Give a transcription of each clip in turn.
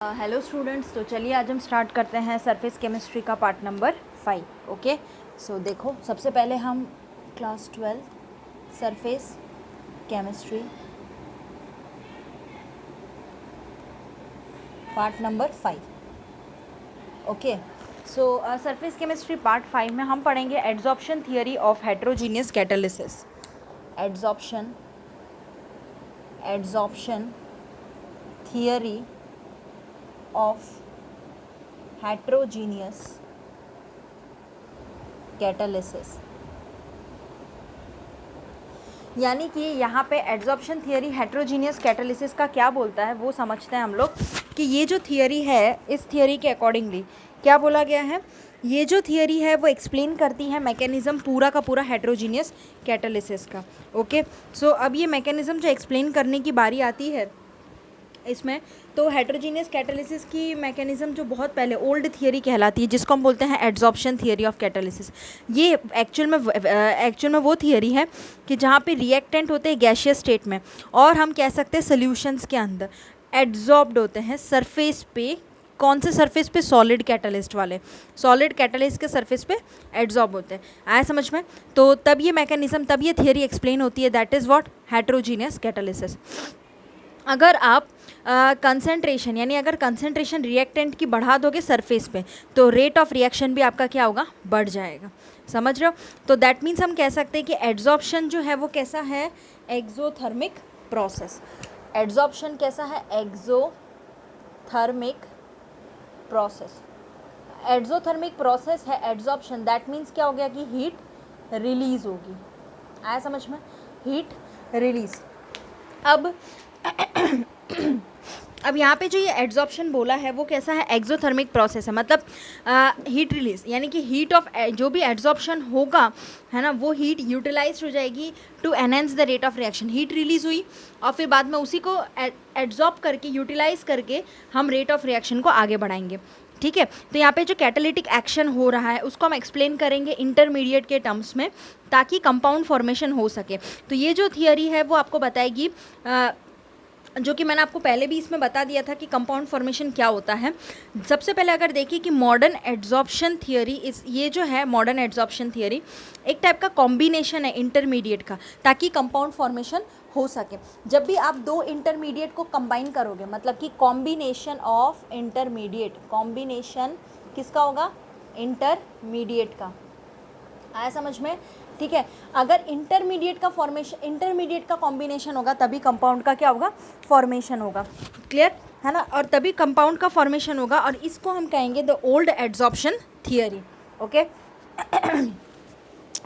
Hello students, तो चलिए आज हम स्टार्ट करते हैं सरफेस केमिस्ट्री का पार्ट नंबर 5। ओके, सो देखो, सबसे पहले हम class 12 surface chemistry part number 5। Okay, सो सरफेस केमिस्ट्री पार्ट 5 में हम पढ़ेंगे adsorption theory of heterogeneous catalysis. Adsorption theory of heterogeneous catalysis, यानी कि यहाँ पे एड्जॉर्प्शन थियरी हेट्रोजीनियस कैटालिसिस का क्या बोलता है वो समझते हैं हम लोग। कि ये जो थियरी है, इस थियरी के अकॉर्डिंगली क्या बोला गया है, ये जो थियरी है वो एक्सप्लेन करती है मैकेनिज़्म पूरा का पूरा हेट्रोजीनियस कैटालिसिस का। ओके, सो अब ये मैकेनिज़्म जो एक्सप्लेन करने की बारी आती है इसमें, तो हेट्रोजीनियस कैटालिसिस की मैकेनिज़्म जो बहुत पहले ओल्ड थियरी कहलाती है, जिसको हम बोलते हैं एड्जॉर्प्शन थियरी ऑफ कैटालिसिस। ये एक्चुअल में वो थियरी है कि जहाँ पे रिएक्टेंट होते हैं गैशियस स्टेट में, और हम कह सकते हैं सॉल्यूशंस के अंदर एड्जॉर्ब्ड होते हैं सरफेस पे। कौन से सरफेस पे? सॉलिड कैटालिस्ट वाले, सॉलिड कैटालिस्ट के सरफेस पे एड्जॉर्ब होते हैं। आया समझ में? तो तब ये मैकेनिज़्म, तब ये थियरी एक्सप्लेन होती है, that is what heterogeneous catalysis. अगर आप कंसंट्रेशन यानी अगर कंसंट्रेशन रिएक्टेंट की बढ़ा दोगे सरफेस पे, तो रेट ऑफ रिएक्शन भी आपका क्या होगा? बढ़ जाएगा। समझ रहे हो? तो दैट मीन्स हम कह सकते हैं कि एड्जॉर्प्शन जो है वो कैसा है? Exothermic process. एड्जॉर्प्शन कैसा है? Exothermic process. एक्सोथर्मिक प्रोसेस है एड्जॉर्प्शन। दैट मीन्स क्या हो गया कि हीट रिलीज होगी। आया समझ में? Heat release. अब यहाँ पे जो ये एड्जॉर्प्शन बोला है वो कैसा है? एक्सोथर्मिक प्रोसेस है, मतलब हीट रिलीज, यानी कि हीट ऑफ जो भी एड्जॉर्प्शन होगा है ना, वो हीट यूटिलाइज हो जाएगी to enhance the rate of reaction. Heat release हुई और फिर बाद में उसी को एड्जॉर्ब करके, यूटिलाइज करके हम रेट ऑफ रिएक्शन को आगे बढ़ाएंगे। ठीक है, तो यहाँ पे जो कैटालिटिक एक्शन हो रहा है उसको हम एक्सप्लेन करेंगे इंटरमीडिएट के टर्म्स में, ताकि कंपाउंड फॉर्मेशन हो सके। तो ये जो थियरी है वो आपको बताएगी, जो कि मैंने आपको पहले भी इसमें बता दिया था कि कंपाउंड फॉर्मेशन क्या होता है। सबसे पहले अगर देखिए कि मॉडर्न एड्जॉर्प्शन थियरी, ये जो है मॉडर्न एड्जॉर्प्शन थियरी एक टाइप का कॉम्बिनेशन है इंटरमीडिएट का, ताकि कंपाउंड फॉर्मेशन हो सके। जब भी आप दो इंटरमीडिएट को कंबाइन करोगे, मतलब कि कॉम्बिनेशन ऑफ इंटरमीडिएट, कॉम्बिनेशन किसका होगा? इंटरमीडिएट का। आया समझ में? ठीक है, अगर इंटरमीडिएट का कॉम्बिनेशन होगा तभी कंपाउंड का क्या होगा? फॉर्मेशन होगा। क्लियर है ना? और तभी कंपाउंड का फॉर्मेशन होगा, और इसको हम कहेंगे the old adsorption theory. Okay,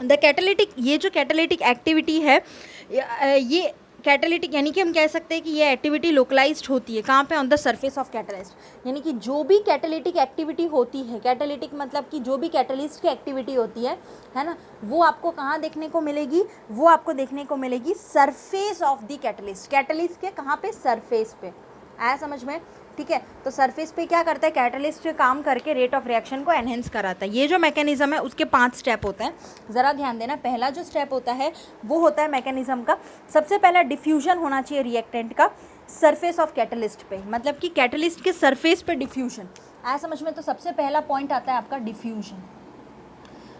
the catalytic, ये जो कैटालिटिक एक्टिविटी है, ये कैटालिटिक यानी कि हम कह सकते हैं कि ये एक्टिविटी लोकलाइज्ड होती है कहाँ पे? On the surface of catalyst. यानी कि जो भी कैटालिटिक एक्टिविटी होती है, कैटालिटिक मतलब कि जो भी कैटालिस्ट की एक्टिविटी होती है ना, वो आपको कहाँ देखने को मिलेगी? वो आपको देखने को मिलेगी surface of the catalyst. Catalyst के कहाँ पे? सरफेस पे। आया समझ में? ठीक है, तो सरफेस पे क्या करता है? कैटालिस्ट काम करके रेट ऑफ रिएक्शन को एनहेंस कराता है। ये जो मैकेनिज्म है उसके 5 स्टेप होते हैं, ज़रा ध्यान देना। पहला जो स्टेप होता है वो होता है मैकेनिज्म का, सबसे पहला डिफ्यूजन होना चाहिए रिएक्टेंट का सरफेस ऑफ कैटालिस्ट पे, मतलब कि कैटालिस्ट के सरफेस पे डिफ्यूजन। आया समझ में? तो सबसे पहला पॉइंट आता है आपका डिफ्यूजन।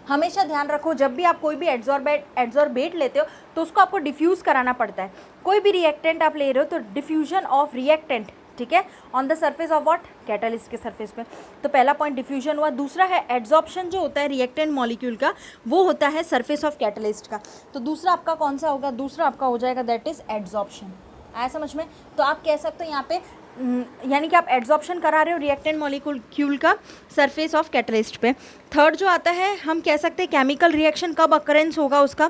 हमेशा ध्यान रखो, जब भी आप कोई भी एड्जॉर्बेट लेते हो तो उसको आपको डिफ्यूज़ कराना पड़ता है। कोई भी रिएक्टेंट आप ले रहे हो तो डिफ्यूजन ऑफ रिएक्टेंट, ठीक है, on the surface of what? Catalyst के सरफेस पे। तो पहला पॉइंट डिफ्यूजन हुआ। दूसरा है एड्जॉर्प्शन, जो होता है रिएक्टेंट मॉलिक्यूल का, वो होता है सरफेस ऑफ कैटालिस्ट का। तो दूसरा आपका कौन सा होगा? दूसरा आपका हो जाएगा दैट इज एड्जॉर्प्शन। आया समझ में? तो आप कह सकते हो यहाँ पे यानी कि आप एड्जॉर्प्शन करा रहे हो रिएक्टेंट मॉलिक्यूल का सरफेस ऑफ कैटालिस्ट पे। थर्ड जो आता है, हम कह सकते हैं केमिकल रिएक्शन कब अकरेंस होगा उसका,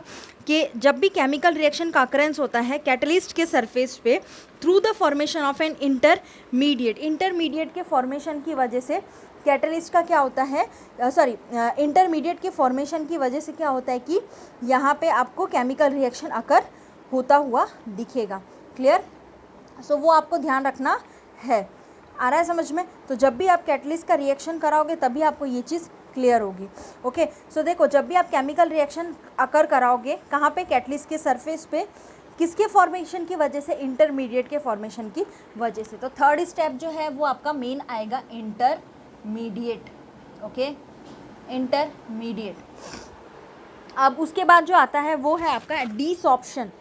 कि जब भी केमिकल रिएक्शन का अकरेंस होता है कैटालिस्ट के सरफेस पे through the formation of an intermediate के फॉर्मेशन की वजह से कैटालिस्ट का क्या होता है? इंटरमीडिएट के फॉर्मेशन की वजह से क्या होता है कि यहाँ पे आपको केमिकल रिएक्शन अकर होता हुआ दिखेगा। क्लियर? सो वो आपको ध्यान रखना है। आ रहा है समझ में? तो जब भी आप कैटलिस्ट का रिएक्शन कराओगे तभी आपको ये चीज़ क्लियर होगी। ओके, सो देखो, जब भी आप केमिकल रिएक्शन अकर कराओगे कहाँ पे? कैटलिस्ट के सरफेस पे, किसके फॉर्मेशन की वजह से, इंटरमीडिएट के फॉर्मेशन की वजह से। तो थर्ड स्टेप जो है वो आपका मेन आएगा इंटरमीडिएट, ओके, इंटरमीडिएट। अब उसके बाद जो आता है वो है आपका डिसॉर्प्शन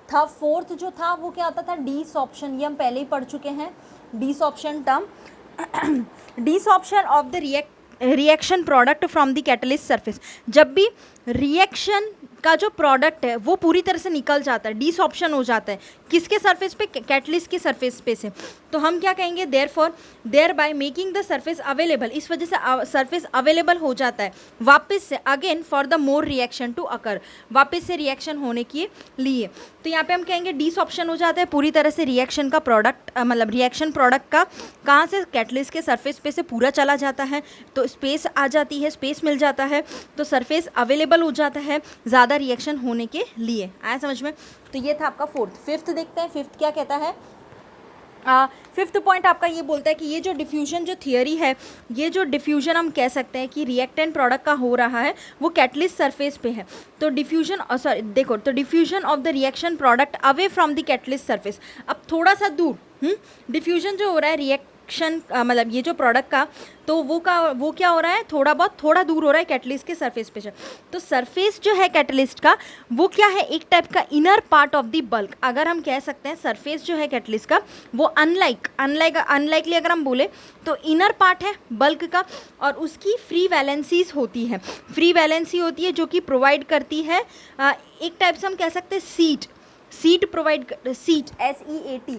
था। फोर्थ जो था वो क्या होता था, डिसॉर्प्शन, ये हम पहले ही पढ़ चुके हैं desorption term. Desorption of the reaction product from the catalyst surface, जब भी रिएक्शन का जो प्रोडक्ट है वो पूरी तरह से निकल जाता है, डिसऑप्शन हो जाता है, किसके सरफेस पे, कैटलिस्ट की सरफेस पे से, तो हम क्या कहेंगे, thereby making the surface available, इस वजह से सरफेस अवेलेबल हो जाता है वापस से, again for the more reaction to occur, वापस से रिएक्शन होने के लिए। तो यहाँ पे हम कहेंगे डिसऑप्शन हो जाता है पूरी तरह से रिएक्शन का प्रोडक्ट, मतलब रिएक्शन प्रोडक्ट का कहाँ से, कैटलिस्ट के सरफेस पे से पूरा चला जाता है, तो स्पेस आ जाती है, स्पेस मिल जाता है, तो सरफेस अवेलेबल हो जाता है ज़्यादा रिएक्शन होने के लिए। आया समझ में? तो ये था आपका फोर्थ। फिफ्थ देखते हैं, फिफ्थ क्या कहता है। फिफ्थ पॉइंट आपका ये बोलता है कि ये जो डिफ्यूजन जो थियरी है, ये जो डिफ्यूजन हम कह सकते हैं कि रिएक्टेंट प्रोडक्ट का हो रहा है वो कैटलिस्ट सरफेस पे है, तो डिफ्यूजन देखो, तो diffusion of the reaction product away from the catalyst surface, अब थोड़ा सा दूर डिफ्यूजन जो हो रहा है रिएक्शन मतलब ये जो प्रोडक्ट का, तो वो क्या हो रहा है, थोड़ा दूर हो रहा है कैटलिस्ट के सरफेस पे से। तो सरफेस जो है कैटलिस्ट का वो क्या है, एक टाइप का inner part of the bulk, अगर हम कह सकते हैं सरफेस जो है कैटलिस्ट का वो अनलाइकली अगर हम बोले तो इनर पार्ट है बल्क का, और उसकी फ्री वैलेंसीज होती है, फ्री वैलेंसी होती है जो कि प्रोवाइड करती है एक टाइप से हम कह सकते हैं सीट प्रोवाइड, सीट SEAT,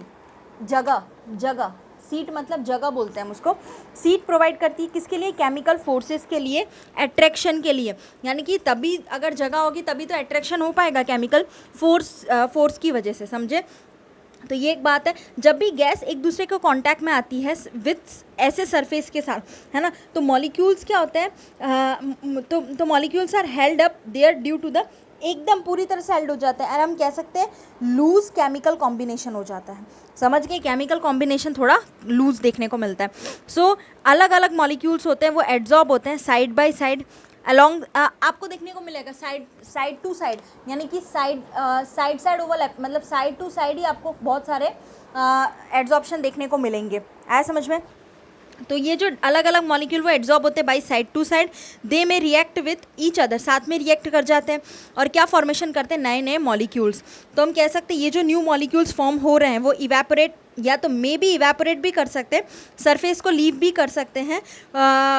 जगह, सीट मतलब जगह बोलते हैं हम उसको, सीट प्रोवाइड करती है किसके लिए, केमिकल फोर्सेस के लिए, अट्रैक्शन के लिए, यानी कि तभी अगर जगह होगी तभी तो अट्रैक्शन हो पाएगा केमिकल फोर्स की वजह से, समझे। तो ये एक बात है, जब भी गैस एक दूसरे के कांटेक्ट में आती है विथ ऐसे सरफेस के साथ, है ना, तो मॉलिक्यूल्स क्या होते हैं, तो molecules are held up there due to the, एकदम पूरी तरह से हेल्ड हो जाता है, और हम कह सकते हैं लूज केमिकल कॉम्बिनेशन हो जाता है, समझ गए, केमिकल कॉम्बिनेशन थोड़ा लूज देखने को मिलता है। सो अलग अलग मॉलिक्यूल्स होते हैं वो एड्जॉर्ब होते हैं साइड बाय साइड अलॉन्ग, आपको देखने को मिलेगा साइड टू साइड, यानी कि साइड ओवरलैप, मतलब साइड टू साइड ही आपको बहुत सारे एड्जॉर्प्शन देखने को मिलेंगे। आया समझ में? तो ये जो अलग अलग मॉलिक्यूल वो एड्जॉर्ब होते हैं बाई साइड टू साइड, दे में रिएक्ट विथ ईच अदर, साथ में रिएक्ट कर जाते हैं, और क्या फॉर्मेशन करते हैं, नए नए मॉलिक्यूल्स। तो हम कह सकते हैं ये जो न्यू मॉलिक्यूल्स फॉर्म हो रहे हैं वो इवेपोरेट, या तो मे बी इवेपोरेट भी कर सकते हैं, सरफेस को लीव भी कर सकते हैं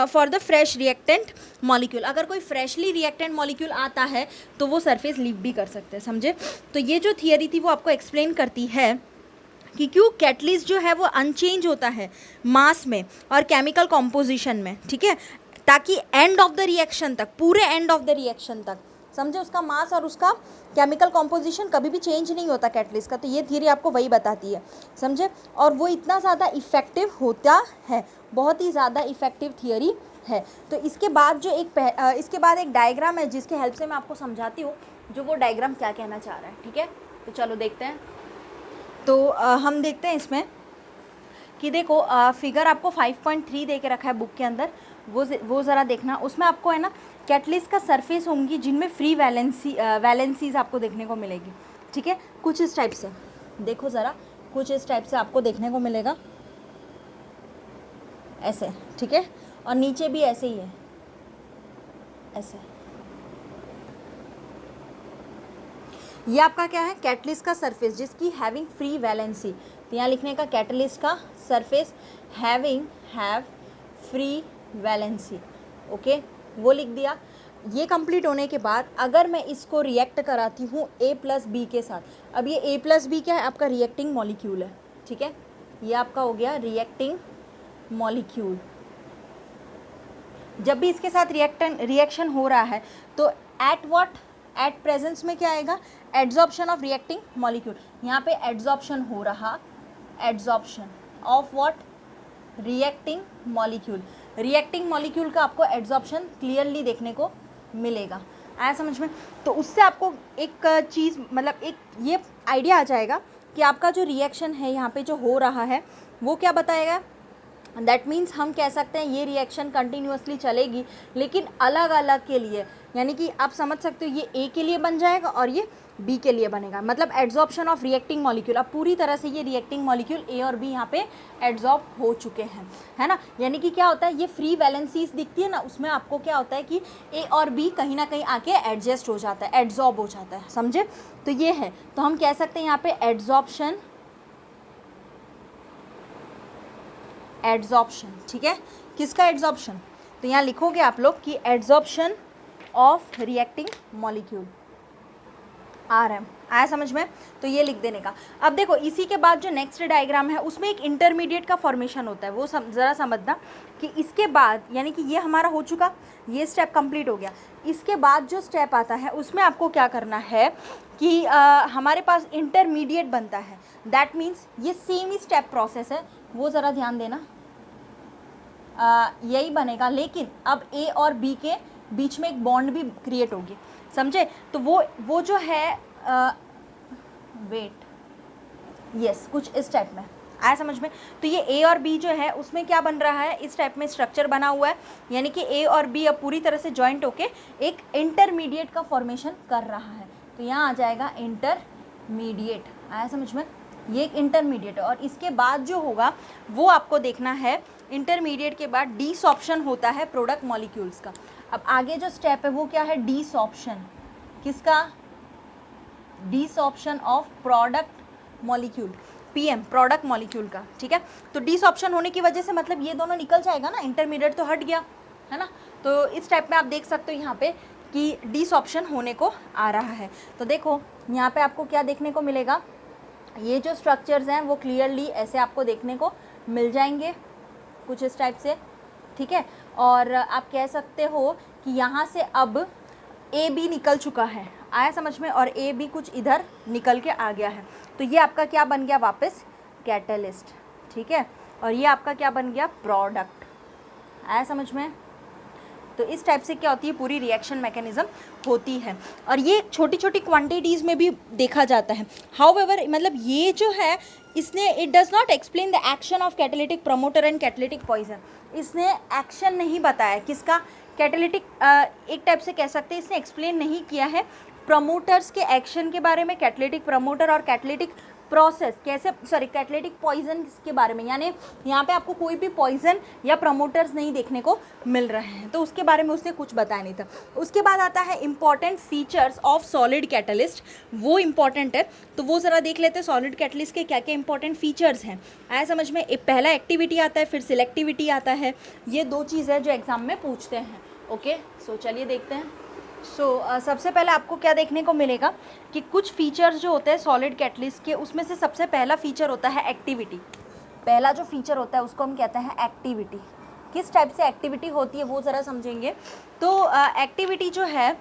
for the fresh reactant molecule, अगर कोई फ्रेशली रिएक्टेंट मॉलिक्यूल आता है तो वो सरफेस लीव भी कर सकते हैं, समझे। तो ये जो थियरी थी वो आपको एक्सप्लेन करती है कि क्यों कैटलिस्ट जो है वो अनचेंज होता है मास में और केमिकल कॉम्पोजिशन में, ठीक है, ताकि एंड ऑफ द रिएक्शन तक, पूरे एंड ऑफ द रिएक्शन तक, समझे, उसका मास और उसका केमिकल कॉम्पोजिशन कभी भी चेंज नहीं होता कैटलिस्ट का। तो ये थियरी आपको वही बताती है, समझे, और वो इतना ज़्यादा इफ़ेक्टिव होता है, बहुत ही ज़्यादा इफ़ेक्टिव थियरी है। तो इसके बाद जो इसके बाद एक डायग्राम है जिसके हेल्प से मैं आपको समझाती हूँ जो वो डायग्राम क्या कहना चाह रहा है, ठीक है। तो चलो देखते हैं। तो हम देखते हैं इसमें कि देखो फिगर आपको 5.3 दे के रखा है बुक के अंदर, वो ज़रा देखना, उसमें आपको है ना कैटलिस्ट का सरफेस होंगी जिनमें फ्री वैलेंसीज आपको देखने को मिलेगी, ठीक है, कुछ इस टाइप से, देखो ज़रा, कुछ इस टाइप से आपको देखने को मिलेगा, ऐसे, ठीक है, और नीचे भी ऐसे ही है, ऐसे। ये आपका क्या है, कैटलिस्ट का सरफेस जिसकी हैविंग फ्री वैलेंसी, तो यहाँ लिखने का कैटलिस्ट का surface have free valency, okay, वो लिख दिया। ये कंप्लीट होने के बाद अगर मैं इसको रिएक्ट कराती हूँ A+B के साथ, अब ये A+B क्या है, आपका रिएक्टिंग मॉलिक्यूल है, ठीक है, ये आपका हो गया रिएक्टिंग मॉलिक्यूल। जब भी इसके साथ रिएक्शन हो रहा है तो एट प्रेजेंस में क्या आएगा, एड्जॉर्प्शन ऑफ रिएक्टिंग मॉलिक्यूल, यहाँ पे एड्जॉर्प्शन हो रहा, adsorption of what, reacting molecule, reacting molecule का आपको एड्जॉर्प्शन क्लियरली देखने को मिलेगा। आया समझ में? तो उससे आपको एक चीज़, मतलब एक ये आइडिया आ जाएगा कि आपका जो रिएक्शन है यहाँ पे जो हो रहा है वो क्या बताएगा। दैट मीन्स हम कह सकते हैं ये रिएक्शन कंटिन्यूसली चलेगी लेकिन अलग अलग के लिए, यानी कि आप समझ सकते हो ये ए के लिए बन जाएगा और ये बी के लिए बनेगा, मतलब एड्जॉर्प्शन ऑफ रिएक्टिंग मॉलिक्यूल। अब पूरी तरह से ये रिएक्टिंग मॉलिक्यूल ए और बी यहाँ पे एड्जॉर्ब हो चुके हैं, है ना। यानी कि क्या होता है, ये फ्री वैलेंसीज दिखती है ना, उसमें आपको क्या होता है कि ए और बी कहीं ना कहीं आके एडजस्ट हो जाता है, एड्जॉर्ब हो जाता है, समझे। तो ये है, तो हम कह सकते हैं यहाँ पे एड्जॉर्प्शन, एड्जॉर्प्शन, ठीक है। किसका एड्जॉर्प्शन, तो यहाँ लिखोगे आप लोग कि adsorption of reacting molecule, RM आया समझ में। तो ये लिख देने का। अब देखो इसी के बाद जो नेक्स्ट डायग्राम है उसमें एक इंटरमीडिएट का फॉर्मेशन होता है, वो ज़रा समझना कि इसके बाद, यानी कि ये हमारा हो चुका, ये स्टेप कंप्लीट हो गया। इसके बाद जो स्टेप आता है उसमें आपको क्या करना है कि हमारे पास इंटरमीडिएट बनता है। दैट मीन्स ये सेम ही स्टेप प्रोसेस है, वो ज़रा ध्यान देना, यही बनेगा, लेकिन अब ए और बी के बीच में एक बॉन्ड भी क्रिएट होगी, समझे। तो वो जो है वेट, यस, कुछ इस टाइप में आया समझ में। तो ये ए और बी जो है उसमें क्या बन रहा है, इस टाइप में स्ट्रक्चर बना हुआ है, यानी कि ए और बी अब पूरी तरह से जॉइंट होके एक इंटरमीडिएट का फॉर्मेशन कर रहा है। तो यहाँ आ जाएगा इंटरमीडिएट, आया समझ में, ये एक इंटरमीडिएट है। और इसके बाद जो होगा वो आपको देखना है, इंटरमीडिएट के बाद डीसॉर्प्शन होता है प्रोडक्ट मॉलिक्यूल्स का। अब आगे जो स्टेप है वो क्या है, डीसॉर्प्शन, किसका, desorption of product molecule, PM, product molecule का, ठीक है। तो डीसॉर्प्शन होने की वजह से मतलब ये दोनों निकल जाएगा ना, इंटरमीडिएट तो हट गया, है ना। तो इस टाइप में आप देख सकते हो यहाँ पे कि डीसॉर्प्शन होने को आ रहा है। तो देखो यहाँ पे आपको क्या देखने को मिलेगा, ये जो स्ट्रक्चर्स हैं वो क्लियरली ऐसे आपको देखने को मिल जाएंगे, कुछ इस टाइप से, ठीक है। और आप कह सकते हो कि यहाँ से अब ए बी निकल चुका है, आया समझ में, और ए बी कुछ इधर निकल के आ गया है। तो ये आपका क्या बन गया वापस, कैटलिस्ट, ठीक है। और ये आपका क्या बन गया, प्रोडक्ट, आया समझ में। तो इस टाइप से क्या होती है, पूरी रिएक्शन मैकेनिज्म होती है। और ये छोटी छोटी क्वांटिटीज़ में भी देखा जाता है। हाउएवर, मतलब ये जो है इसने, it does not explain the action of catalytic promoter and catalytic poison. इसने एक्शन नहीं बताया किसका, कैटालिटिक, एक टाइप से कह सकते हैं इसने एक्सप्लेन नहीं किया है प्रमोटर्स के एक्शन के बारे में, कैटालिटिक प्रमोटर और कैटालिटिक प्रोसेस कैसे, सॉरी, कैटालिटिक पॉइजन के बारे में, यानी यहाँ पे आपको कोई भी पॉइजन या प्रमोटर्स नहीं देखने को मिल रहे हैं, तो उसके बारे में उसने कुछ बताया नहीं था। उसके बाद आता है important features of solid catalyst, वो इंपॉर्टेंट है, तो वो ज़रा देख लेते हैं सॉलिड कैटलिस्ट के क्या क्या इंपॉर्टेंट फीचर्स हैं। आया समझ में, एक पहला एक्टिविटी आता है, फिर सिलेक्टिविटी आता है, ये दो चीज़ है जो एग्ज़ाम में पूछते हैं। ओके, सो चलिए देखते हैं। सबसे पहले आपको क्या देखने को मिलेगा कि कुछ फीचर्स जो होते हैं सॉलिड कैटलिस्ट के, उसमें से सबसे पहला फीचर होता है एक्टिविटी। पहला जो फीचर होता है उसको हम कहते हैं एक्टिविटी। किस टाइप से एक्टिविटी होती है वो ज़रा समझेंगे। तो एक्टिविटी जो है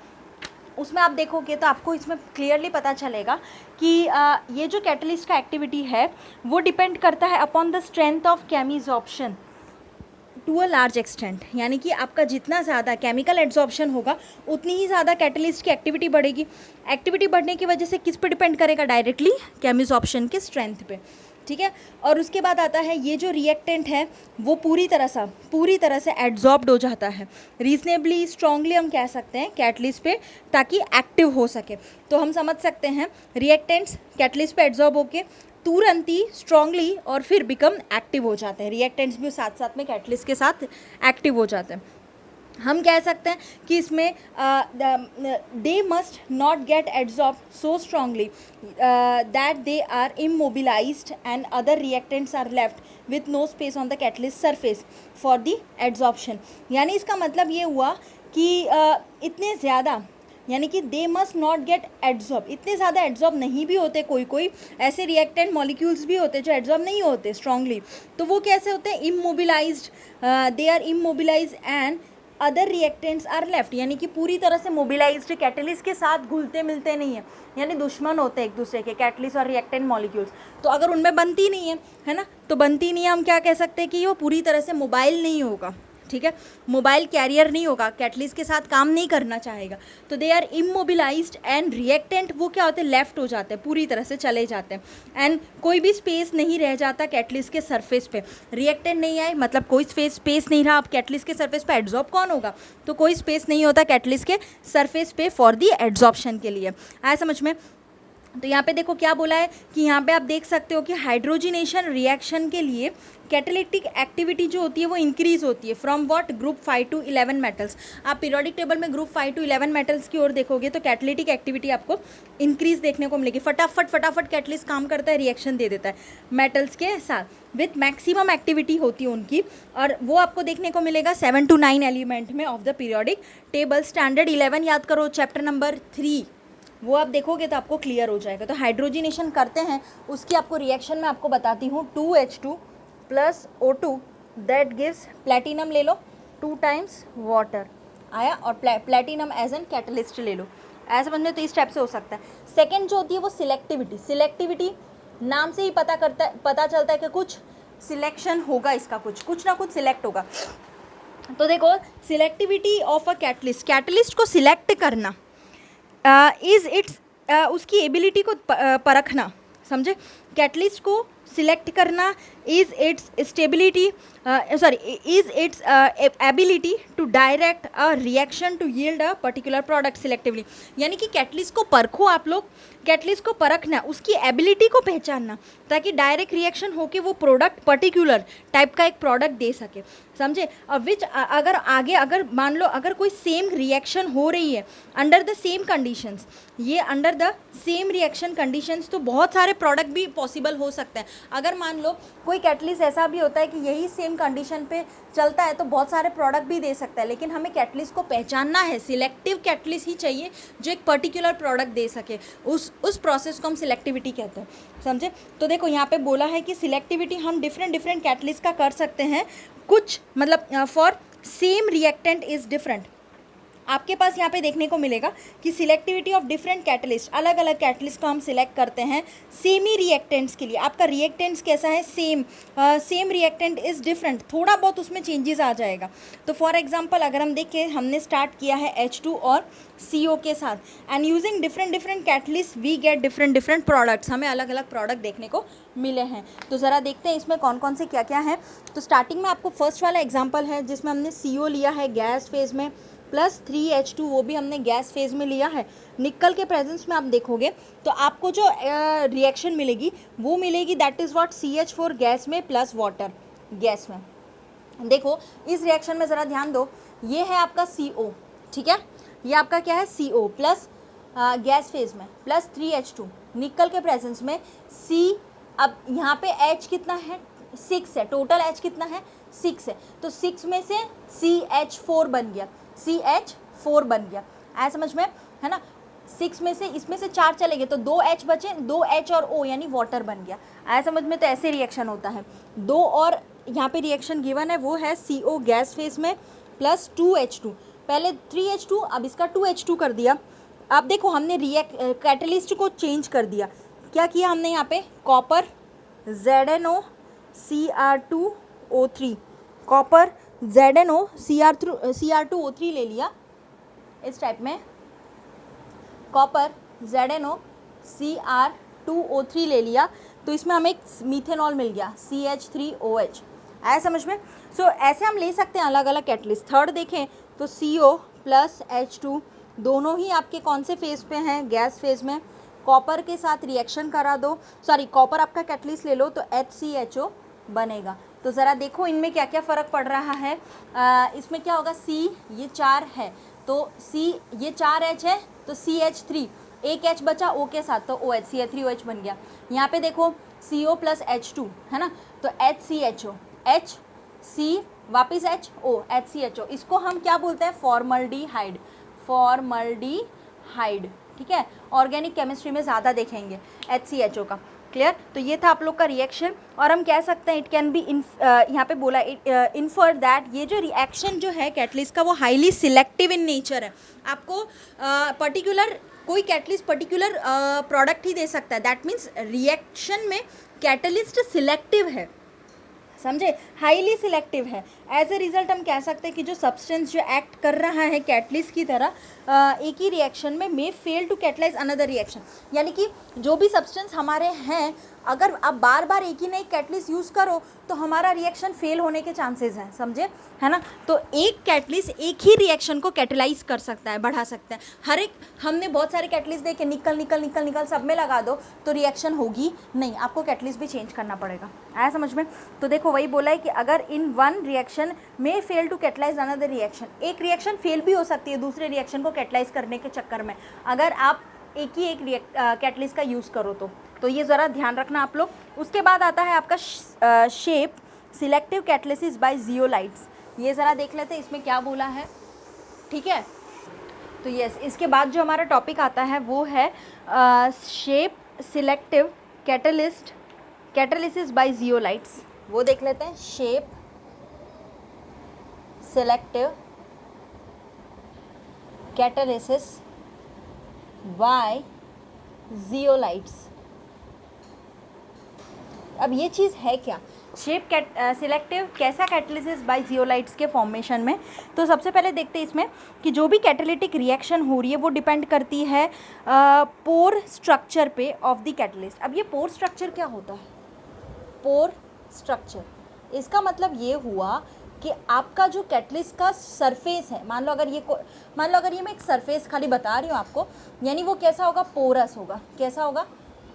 उसमें आप देखोगे तो आपको इसमें क्लियरली पता चलेगा कि ये जो कैटलिस्ट का एक्टिविटी है वो डिपेंड करता है upon the strength of chemisorption to a large extent, यानी कि आपका जितना ज़्यादा केमिकल एड्जॉर्प्शन होगा उतनी ही ज़्यादा कैटलिस्ट की एक्टिविटी बढ़ेगी। एक्टिविटी बढ़ने की वजह से किस पे डिपेंड करेगा, डायरेक्टली केमिसॉर्प्शन के स्ट्रेंथ पे, ठीक है। और उसके बाद आता है ये जो रिएक्टेंट है वो पूरी तरह से एड्जॉर्ब्ड हो जाता है, रीजनेबली स्ट्रांगली हम कह सकते हैं कैटलिस्ट पे, ताकि एक्टिव हो सके। तो हम समझ सकते हैं रिएक्टेंट्स कैटलिस्ट पे एड्जॉर्ब होके तुरंत ही स्ट्रांगली और फिर बिकम एक्टिव हो जाते हैं। रिएक्टेंट्स भी साथ साथ में कैटलिस्ट के साथ एक्टिव हो जाते हैं। हम कह सकते हैं कि इसमें they must not get adsorb so strongly that they are immobilized and other reactants are left with no space on the catalyst surface for the adsorption. यानी इसका मतलब ये हुआ कि इतने ज़्यादा, यानी कि दे मस्ट नॉट गेट एड्जॉर्ब, इतने ज़्यादा एड्जॉर्ब नहीं भी होते, कोई ऐसे रिएक्टेंट मॉलिक्यूल्स भी होते जो एड्जॉर्ब नहीं होते स्ट्रांगली। तो वो कैसे होते हैं, immobilized, they are immobilized and other reactants are left, यानी कि पूरी तरह से मोबिलाइज्ड, कैटलिस्ट के साथ घुलते मिलते नहीं है, यानी दुश्मन होते हैं एक दूसरे के, कैटलिस्ट और रिएक्टेंट मॉलिक्यूल्स। तो अगर उनमें बनती नहीं है ना, तो बनती नहीं है, हम क्या कह सकते हैं कि वो पूरी तरह से मोबाइल नहीं होगा, ठीक है, मोबाइल कैरियर नहीं होगा, कैटलिस्ट के साथ काम नहीं करना चाहेगा। तो they are immobilized and reactant वो क्या होते हैं, लेफ्ट हो जाते हैं, पूरी तरह से चले जाते हैं एंड कोई भी स्पेस नहीं रह जाता कैटलिस्ट के सरफेस पे। रिएक्टेंट नहीं आए मतलब कोई स्पेस नहीं रहा, अब कैटलिस्ट के सरफेस पे एड्जॉर्ब कौन होगा, तो कोई स्पेस नहीं होता कैटलिस्ट के सरफेस पे फॉर दी एड्जॉर्प्शन के लिए। आया समझ में। तो यहाँ पे देखो क्या बोला है कि यहाँ पे आप देख सकते हो कि हाइड्रोजिनेशन रिएक्शन के लिए कैटालिटिक एक्टिविटी जो होती है वो इंक्रीज होती है from what group 5 to 11 metals. आप पीरियोडिक टेबल में ग्रुप 5 to 11 मेटल्स की ओर देखोगे तो कैटालिटिक एक्टिविटी आपको इंक्रीज देखने को मिलेगी। फटाफट कैटलिस्ट काम करता है, रिएक्शन दे देता है मेटल्स के साथ, विथ मैक्सिमम एक्टिविटी होती है उनकी, और वो आपको देखने को मिलेगा 7 to 9 एलिमेंट में of the periodic table. Standard 11 याद करो, चैप्टर नंबर 3, वो आप देखोगे तो आपको क्लियर हो जाएगा। तो हाइड्रोजिनेशन करते हैं, उसकी आपको रिएक्शन में आपको बताती हूँ। 2H2 plus O2 that gives platinum ले लो 2 times वाटर आया, और प्लेटिनम एज एन कैटलिस्ट ले लो। ऐसा समझ में, तो इस टाइप से हो सकता है। सेकेंड जो होती है वो सिलेक्टिविटी। सिलेक्टिविटी नाम से ही पता चलता है कि कुछ सिलेक्शन होगा, इसका कुछ ना कुछ सिलेक्ट होगा। तो देखो selectivity of a catalyst, catalyst को सिलेक्ट करना इज़ इट्स उसकी एबिलिटी को परखना, समझे। कैटलिस्ट को सिलेक्ट करना is its stability is its ability to direct a reaction to yield a particular product selectively. यानी कि कैटलिस्ट को परखो आप लोग, कैटलिस्ट को परखना, उसकी एबिलिटी को पहचानना, ताकि डायरेक्ट रिएक्शन होके वो प्रोडक्ट पर्टिकुलर टाइप का एक प्रोडक्ट दे सके, समझे। और विच अगर मान लो अगर कोई सेम रिएक्शन हो रही है अंडर द सेम कंडीशंस, ये under the same reaction conditions, तो बहुत सारे प्रोडक्ट भी पॉसिबल हो सकते हैं। अगर मान लो कोई कैटलिस्ट ऐसा भी होता है कि यही सेम कंडीशन पे चलता है तो बहुत सारे प्रोडक्ट भी दे सकता है, लेकिन हमें कैटलिस्ट को पहचानना है, सिलेक्टिव कैटलिस्ट ही चाहिए जो एक पर्टिकुलर प्रोडक्ट दे सके। उस प्रोसेस को हम सिलेक्टिविटी कहते हैं, समझे। तो देखो यहाँ पे बोला है कि सिलेक्टिविटी हम डिफरेंट कैटलिस्ट का कर सकते हैं, कुछ मतलब for same reactant is different. आपके पास यहाँ पे देखने को मिलेगा कि सिलेक्टिविटी ऑफ डिफरेंट कैटलिस्ट, अलग अलग कैटलिस्ट को हम सिलेक्ट करते हैं सेमी रिएक्टेंट्स के लिए। आपका रिएक्टेंट्स कैसा है, सेम रिएक्टेंट इज़ डिफरेंट, थोड़ा बहुत उसमें चेंजेस आ जाएगा। तो फॉर एग्जांपल अगर हम देखें, हमने स्टार्ट किया है H2 और CO के साथ, and using different catalyst we get different products, हमें अलग अलग प्रोडक्ट देखने को मिले हैं। तो ज़रा देखते हैं इसमें कौन कौन से क्या क्या है। तो स्टार्टिंग में आपको फर्स्ट वाला एग्जाम्पल है जिसमें हमने CO लिया है गैस फेज में, प्लस 3H2 वो भी हमने गैस फेज में लिया है। निकल के प्रेजेंस में आप देखोगे तो आपको जो रिएक्शन मिलेगी वो मिलेगी that is what CH4 gas में प्लस वाटर गैस में। देखो इस रिएक्शन में ज़रा ध्यान दो, ये है आपका CO, ठीक है, ये आपका क्या है CO प्लस गैस फेज में प्लस 3H2 निकल के प्रेजेंस में C। अब यहाँ पे H कितना है, 6 है, टोटल H कितना है, 6 है, तो 6 में से CH4 बन गया, CH4 बन गया, ऐसा समझ में है ना। 6 में से इसमें से 4 चले गए तो 2 H बचे, 2 H और O यानी वाटर बन गया, ऐसा समझ में। तो ऐसे रिएक्शन होता है। 2 और यहाँ पे रिएक्शन गिवन है वो है CO गैस फेज में प्लस 2H2, पहले 3H2 अब इसका 2H2 कर दिया। अब देखो हमने कैटलिस्ट को चेंज कर दिया, क्या किया हमने यहाँ पे, copper ZNO Cr2O3, copper ZNO Cr2O3 ले लिया इस टाइप में, कॉपर ZNO Cr2O3 ले लिया, तो इसमें हमें एक मीथेनॉल मिल गया CH3OH, ऐसा समझ में। सो ऐसे हम ले सकते हैं अलग अलग कैटलिस्ट। थर्ड देखें तो CO प्लस H2 दोनों ही आपके कौन से फेज पे हैं, गैस फेज में। कॉपर के साथ रिएक्शन करा दो, सॉरी कॉपर आपका कैटलिस्ट ले लो तो HCHO बनेगा। तो ज़रा देखो इनमें क्या क्या फ़र्क पड़ रहा है। इसमें क्या होगा, C ये 4 है तो C ये 4H है तो CH3, एक H बचा O के साथ तो OH, CH3OH बन गया। यहाँ पे देखो CO प्लस H2 है ना, तो HCHO, H C वापस H O, HCHO, इसको हम क्या बोलते हैं, फॉर्मल्डिहाइड, फॉर्मल्डिहाइड, ठीक है। ऑर्गेनिक केमिस्ट्री में ज़्यादा देखेंगे HCHO का, क्लियर। तो ये था आप लोग का रिएक्शन, और हम कह सकते हैं इट कैन बी यहाँ पे बोला इन्फर दैट ये जो रिएक्शन जो है कैटलिस्ट का वो हाईली सिलेक्टिव इन नेचर है। आपको पर्टिकुलर कोई कैटलिस्ट पर्टिकुलर प्रोडक्ट ही दे सकता है, दैट मीन्स रिएक्शन में कैटलिस्ट सिलेक्टिव है, समझे, हाईली सिलेक्टिव है। एज ए रिजल्ट हम कह सकते हैं कि जो सब्सटेंस जो एक्ट कर रहा है कैटलिस्ट की तरह एक ही रिएक्शन में may fail to catalyse another reaction, यानी कि जो भी सब्सटेंस हमारे हैं अगर आप बार बार एक ही नई कैटलिस्ट यूज़ करो तो हमारा रिएक्शन फेल होने के चांसेस हैं, समझे, है ना। तो एक कैटलिस्ट एक ही रिएक्शन को कैटलाइज कर सकता है, बढ़ा सकता है। हर एक, हमने बहुत सारे कैटलिस्ट देखे, निकल निकल निकल निकल सब में लगा दो तो रिएक्शन होगी नहीं, आपको कैटलिस्ट भी चेंज करना पड़ेगा। आया समझ में। तो देखो वही बोला है कि अगर इन वन रिएक्शन में fail to catalyse another reaction, एक रिएक्शन फेल भी हो सकती है दूसरे रिएक्शन को कैटलाइज करने के चक्कर में, अगर आप एक ही एक कैटलिस्ट का यूज़ करो तो ये ज़रा ध्यान रखना आप लोग। उसके बाद आता है आपका shape selective catalysis by zeolites. ये ज़रा देख लेते हैं इसमें क्या बोला है, ठीक है। तो यस, इसके बाद जो हमारा टॉपिक आता है वो है shape selective catalysis by zeolites. वो देख लेते हैं, shape selective catalysis by zeolites. अब ये चीज़ है क्या, शेप सिलेक्टिव कैसा कैटलिसिस बाय जियोलाइट्स के फॉर्मेशन में। तो सबसे पहले देखते हैं इसमें कि जो भी कैटेलिटिक रिएक्शन हो रही है वो डिपेंड करती है पोर स्ट्रक्चर पे ऑफ द कैटलिस्ट। अब ये पोर स्ट्रक्चर क्या होता है, पोर स्ट्रक्चर, इसका मतलब ये हुआ कि आपका जो कैटलिस्ट का सरफेस है, मान लो अगर ये मैं एक सरफेस खाली बता रही हूँ आपको, यानी वो कैसा होगा, पोरस होगा। कैसा होगा,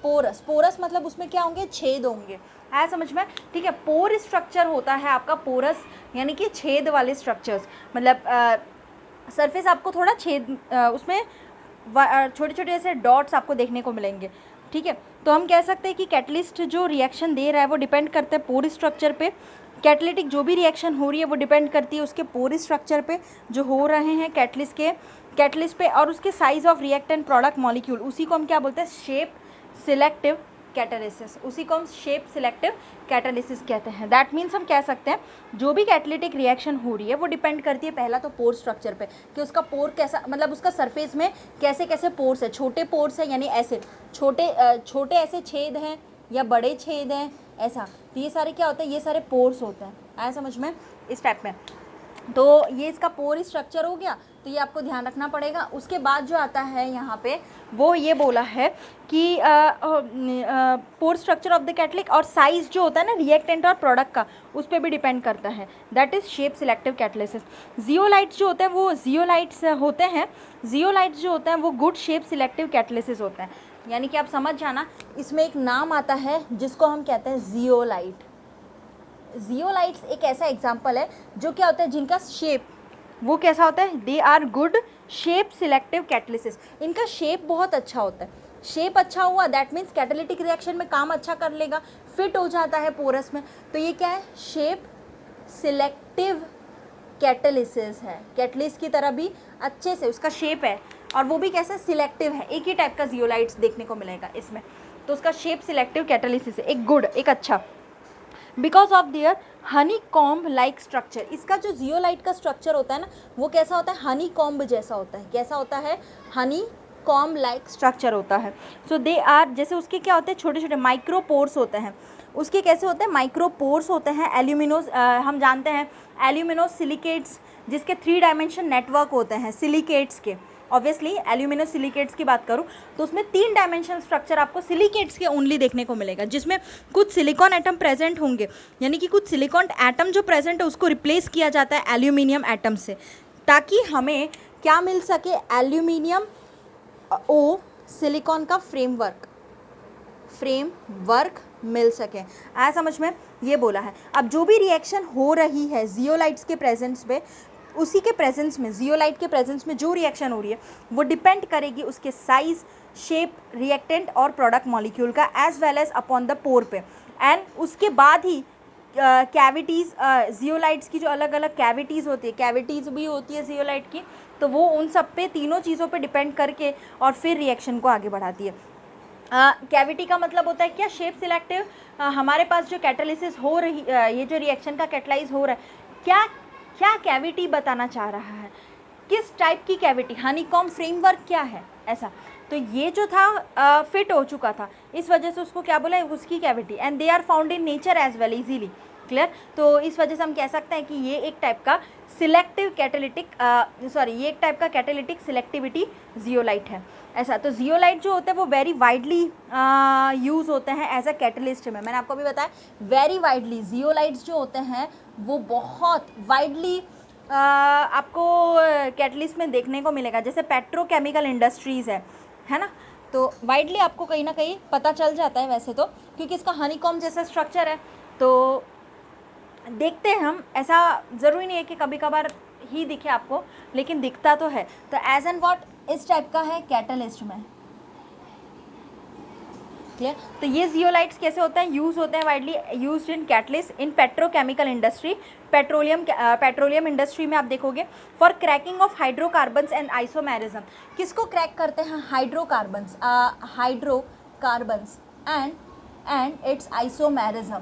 पोरस। पोरस मतलब उसमें क्या होंगे, छेद होंगे। आया समझ में, ठीक है। पोर स्ट्रक्चर होता है आपका पोरस, यानी कि छेद वाले स्ट्रक्चर्स, मतलब सरफेस आपको थोड़ा छेद, उसमें छोटे छोटे ऐसे डॉट्स आपको देखने को मिलेंगे, ठीक है। तो हम कह सकते हैं कि कैटलिस्ट जो रिएक्शन दे रहा है वो डिपेंड करता है पोर स्ट्रक्चर पे। कैटलिटिक जो भी रिएक्शन हो रही है वो डिपेंड करती है उसके पोर स्ट्रक्चर पे जो हो रहे हैं कैटलिस्ट पे, और उसके size of reactant product molecule, उसी को हम क्या बोलते हैं, शेप सिलेक्टिव कैटालिसिस। उसी को हम शेप सिलेक्टिव कैटालिसिस कहते हैं। दैट मीन्स हम कह सकते हैं जो भी कैटलिटिक रिएक्शन हो रही है वो डिपेंड करती है पहला तो पोर स्ट्रक्चर पे, कि उसका पोर कैसा, मतलब उसका सरफेस में कैसे कैसे पोर्स है, छोटे पोर्स है यानी ऐसे छोटे ऐसे छेद हैं या बड़े छेद हैं, ऐसा। तो ये सारे क्या होते हैं, ये सारे पोर्स होते हैं। आया समझ में, इस टाइप में। तो ये इसका पोर स्ट्रक्चर हो गया, तो ये आपको ध्यान रखना पड़ेगा। उसके बाद जो आता है यहाँ पे वो ये बोला है कि पोर स्ट्रक्चर ऑफ द कैटलिक और साइज़ जो होता है ना रिएक्टेंट और प्रोडक्ट का, उस पर भी डिपेंड करता है। That is shape selective catalysis. Zeolites जो होते हैं वो जियोलाइट्स जो होते हैं वो गुड शेप सिलेक्टिव कैटलिसिस होते हैं। यानी कि आप समझ जाना, इसमें एक नाम आता है जिसको हम कहते हैं जियोलाइट। जियोलाइट्स एक ऐसा एग्जाम्पल है जो क्या होता है, जिनका शेप वो कैसा होता है, they are good shape selective catalysis. इनका शेप बहुत अच्छा होता है। शेप अच्छा हुआ दैट मीन्स कैटालिटिक रिएक्शन में काम अच्छा कर लेगा, फिट हो जाता है पोरस में। तो ये क्या है, शेप सिलेक्टिव कैटलिसिस है। कैटलिस्ट की तरह भी अच्छे से उसका शेप है, और वो भी कैसे, सिलेक्टिव है। एक ही टाइप का जियोलाइट्स देखने को मिलेगा इसमें, तो उसका शेप सिलेक्टिव कैटलिसिस है, एक गुड, एक अच्छा। Because of their honeycomb like structure. इसका जो जियोलाइट का स्ट्रक्चर होता है ना वो कैसा होता है, हनी कॉम्ब जैसा होता है। कैसा होता है, हनी कॉम्ब लाइक स्ट्रक्चर होता है। सो दे आर, जैसे उसके क्या होते हैं, छोटे छोटे माइक्रोपोर्स होते हैं। उसके कैसे होते हैं, माइक्रोपोर्स होते हैं। एल्यूमिनोज, हम जानते हैं एल्यूमिनोज सिलिकेट्स, जिसके 3 डायमेंशन नेटवर्क होते हैं सिलिकेट्स के। ऑब्वियसली एल्यूमिनो सिलिकेट्स की बात करूँ तो उसमें 3 डायमेंशनल स्ट्रक्चर आपको सिलिकेट्स के ओनली देखने को मिलेगा, जिसमें कुछ सिलिकॉन एटम प्रेजेंट होंगे, यानी कि कुछ सिलिकॉन एटम जो प्रेजेंट है उसको रिप्लेस किया जाता है एल्यूमिनियम एटम से, ताकि हमें क्या मिल सके, एल्यूमिनियम ओ सिलिकॉन का फ्रेमवर्क मिल सके। आया समझ में, ये बोला है। अब जो भी रिएक्शन हो रही है जियोलाइट्स के प्रेजेंस में, उसी के प्रेजेंस में, जियोलाइट के प्रेजेंस में जो रिएक्शन हो रही है वो डिपेंड करेगी उसके साइज, शेप, रिएक्टेंट और प्रोडक्ट मॉलिक्यूल का, as well as upon the pore पे। एंड उसके बाद ही कैविटीज़, जियोलाइट्स की जो अलग अलग कैविटीज़ होती है, कैविटीज़ भी होती है जियोलाइट की, तो वो उन सब पे, तीनों चीज़ों पे डिपेंड करके और फिर रिएक्शन को आगे बढ़ाती है। कैविटी का मतलब होता है क्या, शेप सिलेक्टिव। हमारे पास जो कैटालिसिस हो रही, ये जो रिएक्शन का कैटलाइज हो रहा है, क्या कैविटी बताना चाह रहा है, किस टाइप की कैविटी, हनीकॉम्ब फ्रेमवर्क क्या है, ऐसा। तो ये जो था फिट हो चुका था, इस वजह से उसको क्या बोला है, उसकी cavity. And they are found in nature as well, easily, clear. तो इस वजह से हम कह सकते हैं कि ये एक टाइप का सिलेक्टिव कैटालिटिक, ये एक टाइप का कैटालिटिक सिलेक्टिविटी जियोलाइट है। ऐसा। तो जियोलाइट जो होते हैं वो वेरी वाइडली यूज़ होते हैं एज अ कैटलिस्ट में। मैंने आपको अभी बताया वेरी वाइडली जियोलाइट्स जो होते हैं वो बहुत वाइडली आपको कैटलिस्ट में देखने को मिलेगा। जैसे पेट्रोकेमिकल इंडस्ट्रीज़ है ना, तो वाइडली आपको कहीं ना कहीं पता चल जाता है वैसे तो, क्योंकि इसका हनीकॉम्ब जैसा स्ट्रक्चर है। तो देखते हैं हम, ऐसा ज़रूरी नहीं है कि कभी कभार ही दिखे आपको, लेकिन दिखता तो है। तो as and what is type का है कैटलिस्ट में। क्लियर। तो ये जियोलाइट्स कैसे होते हैं, यूज़ होते हैं widely used in catalyst in petrochemical industry, petroleum industry में आप देखोगे for cracking of hydrocarbons and isomerism. किसको क्रैक करते हैं, हाइड्रोकार्बन्स एंड इट्स आइसोमेरिज्म।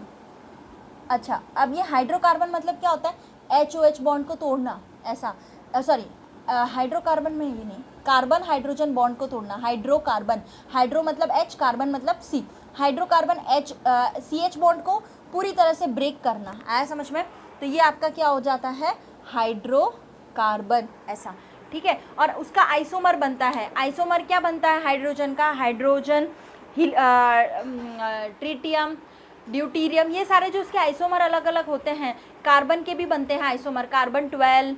अच्छा, अब ये हाइड्रोकार्बन मतलब क्या होता है, HOH बॉन्ड को तोड़ना, ऐसा सॉरी हाइड्रोकार्बन में भी नहीं, कार्बन हाइड्रोजन बॉन्ड को तोड़ना। हाइड्रोकार्बन, हाइड्रो मतलब H, कार्बन मतलब C, हाइड्रोकार्बन CH बॉन्ड को पूरी तरह से ब्रेक करना, आया समझ में। तो ये आपका क्या हो जाता है, हाइड्रोकार्बन, ऐसा, ठीक है। और उसका आइसोमर बनता है, आइसोमर क्या बनता है हाइड्रोजन का, हाइड्रोजन, ट्रिटियम, ड्यूटीरियम, ये सारे जो उसके आइसोमर अलग अलग होते हैं। कार्बन के भी बनते हैं आइसोमर, कार्बन 12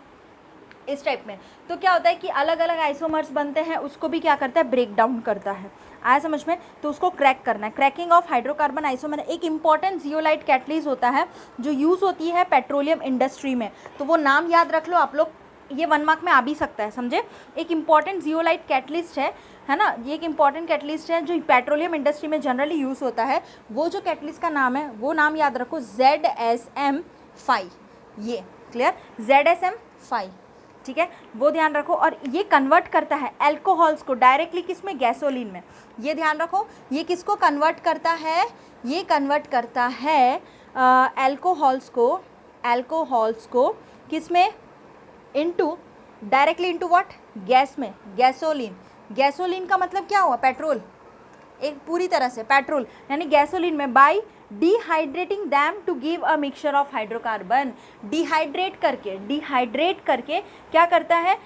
इस टाइप में। तो क्या होता है कि अलग अलग आइसोमर्स बनते हैं, उसको भी क्या करता है, ब्रेक डाउन करता है, आया समझ में। तो उसको क्रैक करना है। क्रैकिंग ऑफ हाइड्रोकार्बन आइसोमर एक इंपॉर्टेंट जियोलाइट कैटलिस्ट होता है जो यूज़ होती है पेट्रोलियम इंडस्ट्री में। तो वो नाम याद रख लो आप लोग, ये 1 मार्क में आ भी सकता है, समझे। एक इंपॉर्टेंट जियोलाइट कैटलिस्ट है ना, ये एक इंपॉर्टेंट कैटलिस्ट है जो पेट्रोलियम इंडस्ट्री में जनरली यूज़ होता है। वो जो कैटलिस्ट का नाम है वो नाम याद रखो, ZSM5, ये क्लियर, ZSM5, ठीक है, वो ध्यान रखो। और ये कन्वर्ट करता है एल्कोहल्स को डायरेक्टली किस में, गैसोलीन में, ये ध्यान रखो। ये किसको कन्वर्ट करता है, ये कन्वर्ट करता है एल्कोहल्स को किस में, into, directly into what, gas में, गैसोलीन। गैसोलीन का मतलब क्या हुआ, पेट्रोल, एक पूरी तरह से पेट्रोल, यानी गैसोलीन में, by dehydrating them to give a mixture of hydrocarbon. Dehydrate करके क्या करता है,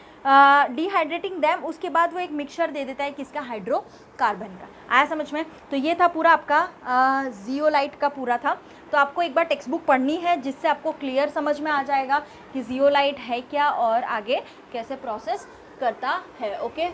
डिहाइड्रेटिंग दैम, उसके बाद वो एक मिक्सचर दे देता है किसका, हाइड्रोकार्बन का, आया समझ में। तो ये था पूरा आपका जियोलाइट का पूरा था। तो आपको एक बार टेक्स्ट बुक पढ़नी है जिससे आपको क्लियर समझ में आ जाएगा कि जियोलाइट है क्या और आगे कैसे प्रोसेस करता है। ओके।